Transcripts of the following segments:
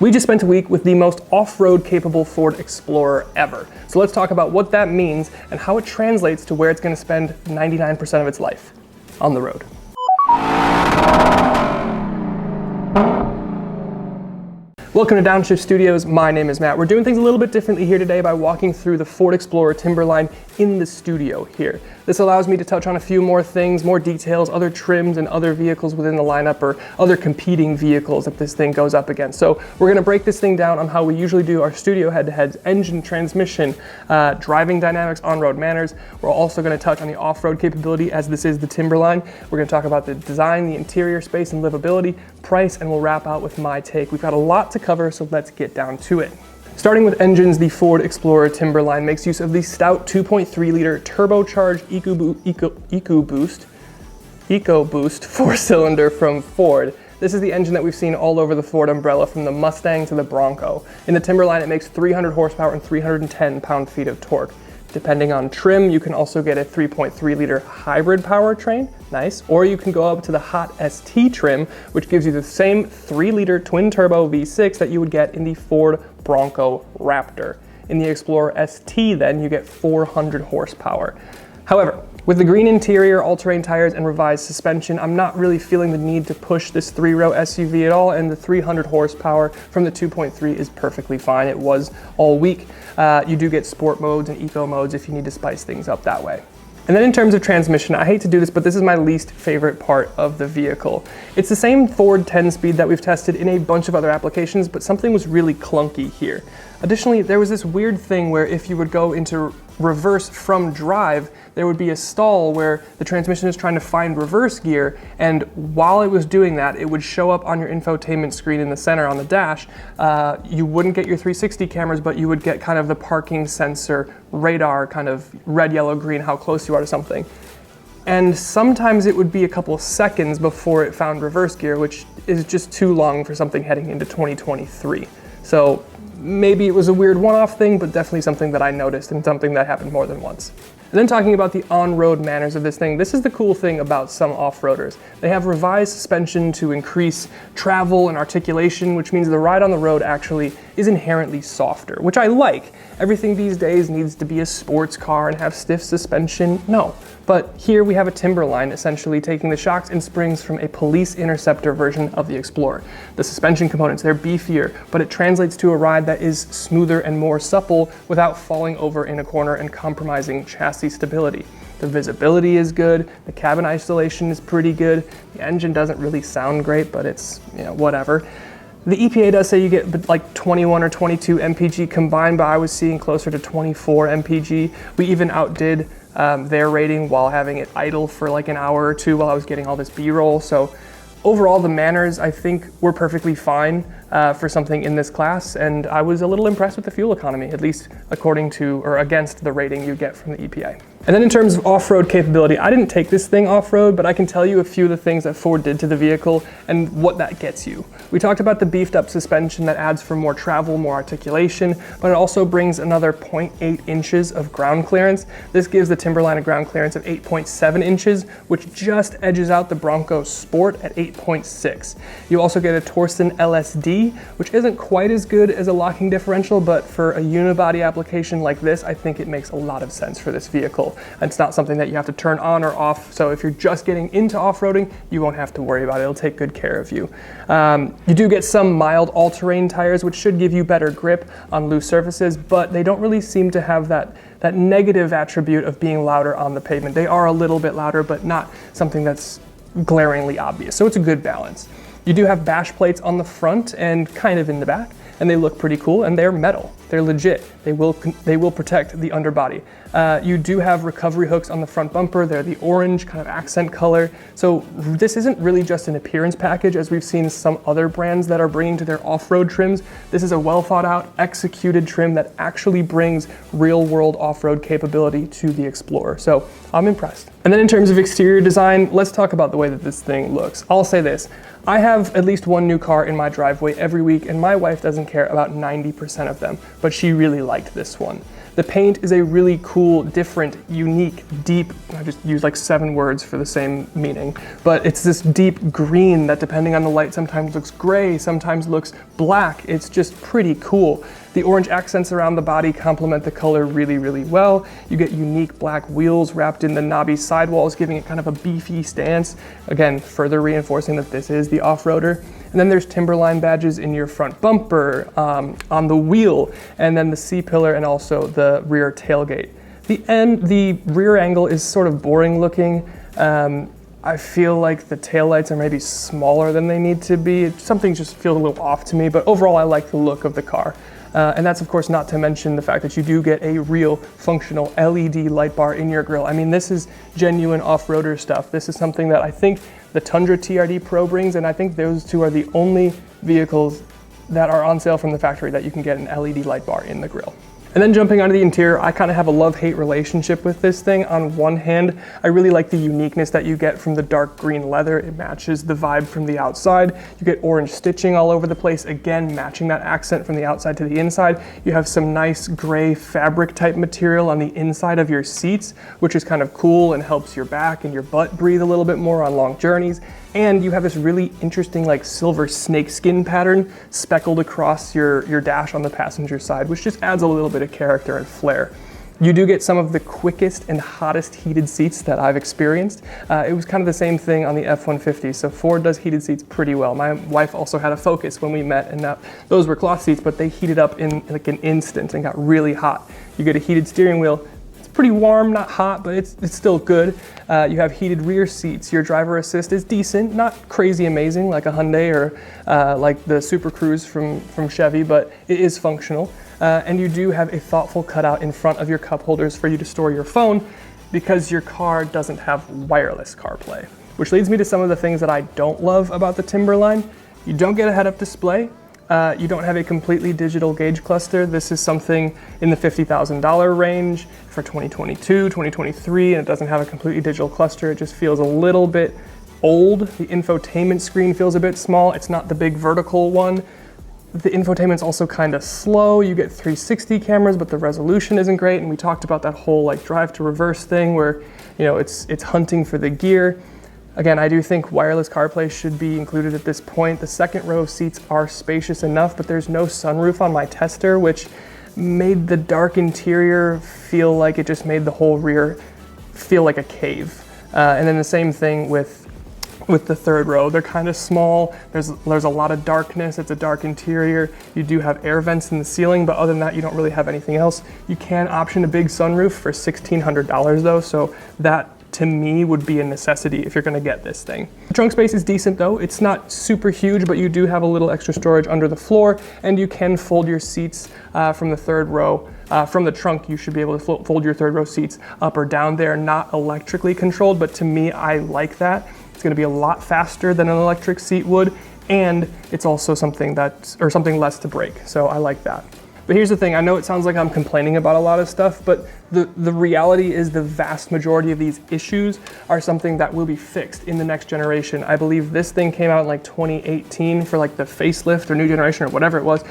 We just spent a week with the most off-road capable Ford Explorer ever. So let's talk about what that means and how it translates to where it's going to spend 99% of its life, on the road. Welcome to Downshift Studios. My name is Matt. We're doing things a little bit differently here today by walking through the Ford Explorer Timberline in the studio here. This allows me to touch on a few more things, more details, other trims and other vehicles within the lineup or other competing vehicles that this thing goes up against. So we're going to break this thing down on how we usually do our studio head-to-heads, engine, transmission, driving dynamics, on-road manners. We're also going to touch on the off-road capability as this is the Timberline. We're going to talk about the design, the interior space and livability, price, and we'll wrap out with my take. We've got a lot to cover, so let's get down to it. Starting with engines, the Ford Explorer Timberline makes use of the stout 2.3 liter turbocharged ecoboost 4-cylinder from Ford. This is the engine that we've seen all over the Ford umbrella from the Mustang to the Bronco. In the Timberline, it makes 300 horsepower and 310 pound-feet of torque. Depending on trim, you can also get a 3.3 liter hybrid powertrain, nice, or you can go up to the Hot ST trim, which gives you the same 3 liter twin turbo V6 that you would get in the Ford Bronco Raptor. In the Explorer ST then, you get 400 horsepower. However, with the green interior, all-terrain tires, and revised suspension, I'm not really feeling the need to push this 3-row SUV at all, and the 300 horsepower from the 2.3 is perfectly fine. It was all week. You do get sport modes and eco modes if you need to spice things up that way. And then in terms of transmission, I hate to do this, but this is my least favorite part of the vehicle. It's the same Ford 10-speed that we've tested in a bunch of other applications, but something was really clunky here. Additionally, there was this weird thing where if you would go into reverse from drive, there would be a stall where the transmission is trying to find reverse gear, and while it was doing that, it would show up on your infotainment screen in the center on the dash. You wouldn't get your 360 cameras, but you would get kind of the parking sensor radar, kind of red, yellow, green, how close you are to something. And sometimes it would be a couple of seconds before it found reverse gear, which is just too long for something heading into 2023. So maybe it was a weird one-off thing, but definitely something that I noticed and something that happened more than once. And then talking about the on-road manners of this thing, this is the cool thing about some off-roaders. They have revised suspension to increase travel and articulation, which means the ride on the road actually is inherently softer, which I like. Everything these days needs to be a sports car and have stiff suspension. No. But here we have a Timberline essentially taking the shocks and springs from a Police Interceptor version of the Explorer. The suspension components, they're beefier, but it translates to a ride that is smoother and more supple without falling over in a corner and compromising chassis stability. The visibility is good, the cabin isolation is pretty good, the engine doesn't really sound great, but it's, whatever. The EPA does say you get like 21 or 22 mpg combined, but I was seeing closer to 24 mpg. We even outdid their rating while having it idle for like an hour or two while I was getting all this B-roll. So overall, the manners, I think, were perfectly fine for something in this class, and I was a little impressed with the fuel economy, at least according to or against the rating you get from the EPA. And then in terms of off-road capability, I didn't take this thing off-road, but I can tell you a few of the things that Ford did to the vehicle and what that gets you. We talked about the beefed up suspension that adds for more travel, more articulation, but it also brings another 0.8 inches of ground clearance. This gives the Timberline a ground clearance of 8.7 inches, which just edges out the Bronco Sport at 8.6. You also get a Torsen LSD, which isn't quite as good as a locking differential, but for a unibody application like this, I think it makes a lot of sense for this vehicle. It's not something that you have to turn on or off, so if you're just getting into off-roading, you won't have to worry about it. It'll take good care of you. You do get some mild all-terrain tires, which should give you better grip on loose surfaces, but they don't really seem to have that negative attribute of being louder on the pavement. They are a little bit louder, but not something that's glaringly obvious, so it's a good balance. You do have bash plates on the front and kind of in the back, and they look pretty cool, and they're metal. They're legit. They will protect the underbody. You do have recovery hooks on the front bumper. They're the orange kind of accent color. So this isn't really just an appearance package as we've seen some other brands that are bringing to their off-road trims. This is a well thought out, executed trim that actually brings real world off-road capability to the Explorer. So I'm impressed. And then in terms of exterior design, let's talk about the way that this thing looks. I'll say this. I have at least one new car in my driveway every week, and my wife doesn't care about 90% of them, but she really liked this one. The paint is a really cool, different, unique, deep, I just used like 7 words for the same meaning, but it's this deep green that depending on the light sometimes looks gray, sometimes looks black. It's just pretty cool. The orange accents around the body complement the color really, really well. You get unique black wheels wrapped in the knobby sidewalls, giving it kind of a beefy stance. Again, further reinforcing that this is the off-roader. And then there's Timberline badges in your front bumper, on the wheel, and then the C-pillar and also the rear tailgate. The rear angle is sort of boring looking. I feel like the taillights are maybe smaller than they need to be. Something just feels a little off to me, but overall I like the look of the car. And that's of course not to mention the fact that you do get a real functional LED light bar in your grille. I mean, this is genuine off-roader stuff. This is something that I think the Tundra TRD Pro brings, and I think those two are the only vehicles that are on sale from the factory that you can get an LED light bar in the grille. And then jumping onto the interior, I kind of have a love-hate relationship with this thing. On one hand, I really like the uniqueness that you get from the dark green leather. It matches the vibe from the outside. You get orange stitching all over the place, again, matching that accent from the outside to the inside. You have some nice gray fabric type material on the inside of your seats, which is kind of cool and helps your back and your butt breathe a little bit more on long journeys. And you have this really interesting like silver snake skin pattern speckled across your dash on the passenger side, which just adds a little bit of character and flair. You do get some of the quickest and hottest heated seats that I've experienced. It was kind of the same thing on the F-150, so Ford does heated seats pretty well. My wife also had a Focus when we met, and those were cloth seats, but they heated up in like an instant and got really hot. You get a heated steering wheel. Pretty warm, not hot, but it's still good. You have heated rear seats. Your driver assist is decent, not crazy amazing like a Hyundai or like the Super Cruise from Chevy, but it is functional. And you do have a thoughtful cutout in front of your cup holders for you to store your phone because your car doesn't have wireless CarPlay. Which leads me to some of the things that I don't love about the Timberline. You don't get a head-up display. You don't have a completely digital gauge cluster. This is something in the $50,000 range for 2022, 2023, and it doesn't have a completely digital cluster. It just feels a little bit old. The infotainment screen feels a bit small. It's not the big vertical one. The infotainment's also kind of slow. You get 360 cameras, but the resolution isn't great. And we talked about that whole like drive to reverse thing where, you know, it's hunting for the gear. Again, I do think wireless CarPlay should be included at this point. The second row of seats are spacious enough, but there's no sunroof on my Tester, which made the dark interior feel like it just made the whole rear feel like a cave. And then the same thing with the third row. They're kind of small. There's a lot of darkness. It's a dark interior. You do have air vents in the ceiling, but other than that, you don't really have anything else. You can option a big sunroof for $1,600 though, so that to me would be a necessity if you're gonna get this thing. The trunk space is decent though. It's not super huge, but you do have a little extra storage under the floor, and you can fold your seats from the third row. From the trunk, you should be able to fold your third row seats up or down. They're not electrically controlled, but to me, I like that. It's gonna be a lot faster than an electric seat would, and it's also something less to break, so I like that. But here's the thing, I know it sounds like I'm complaining about a lot of stuff, but the reality is the vast majority of these issues are something that will be fixed in the next generation. I believe this thing came out in like 2018 for like the facelift or new generation or whatever it was.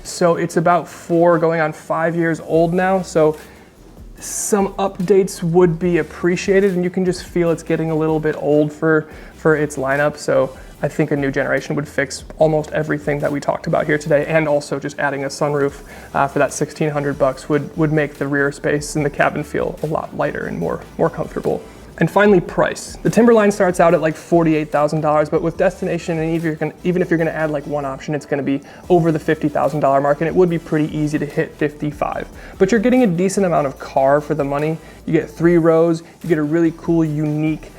So it's about 4 going on 5 years old now. So some updates would be appreciated, and you can just feel it's getting a little bit old for its lineup. So I think a new generation would fix almost everything that we talked about here today, and also just adding a sunroof for that $1,600 would make the rear space in the cabin feel a lot lighter and more comfortable. And finally, price. The Timberline starts out at like $48,000, but with destination, and even if you're gonna add like one option, it's gonna be over the $50,000 mark, and it would be pretty easy to hit 55. But you're getting a decent amount of car for the money. You get 3 rows, you get a really cool, unique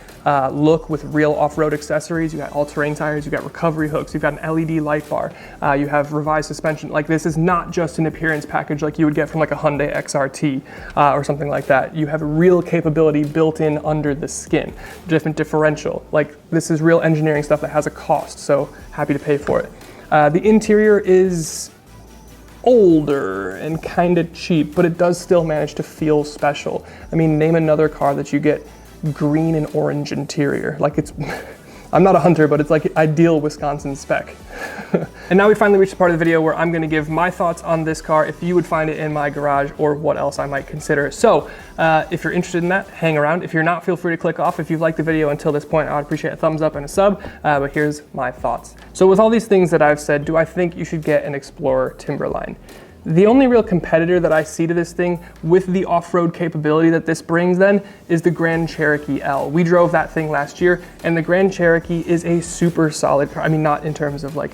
look with real off-road accessories. You got all-terrain tires, you got recovery hooks, you've got an LED light bar, you have revised suspension. Like, this is not just an appearance package like you would get from like a Hyundai XRT or something like that. You have real capability built in under the skin, different differential. Like, this is real engineering stuff that has a cost, so happy to pay for it. The interior is older and kind of cheap, but it does still manage to feel special. I mean, name another car that you get green and orange interior. Like, it's I'm not a hunter, but it's like ideal Wisconsin spec. And now we finally reached the part of the video where I'm gonna give my thoughts on this car, if you would find it in my garage, or what else I might consider. So if you're interested in that, hang around. If you're not, feel free to click off. If you've liked the video until this point, I would appreciate a thumbs up and a sub, but here's my thoughts. So with all these things that I've said, do I think you should get an Explorer Timberline? The only real competitor that I see to this thing with the off-road capability that this brings then is the Grand Cherokee L. We drove that thing last year, and the Grand Cherokee is a super solid car. I mean, not in terms of like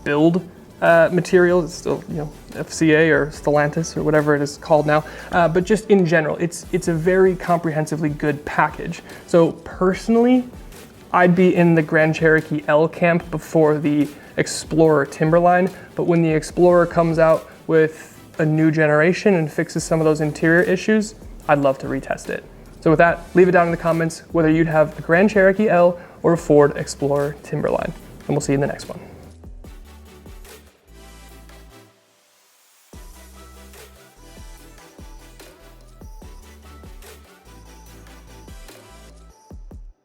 build material, it's still, you know, FCA or Stellantis or whatever it is called now, but just in general, it's a very comprehensively good package. So personally, I'd be in the Grand Cherokee L camp before the Explorer Timberline, but when the Explorer comes out with a new generation and fixes some of those interior issues, I'd love to retest it. So with that, leave it down in the comments whether you'd have a Grand Cherokee L or a Ford Explorer Timberline, and we'll see you in the next one.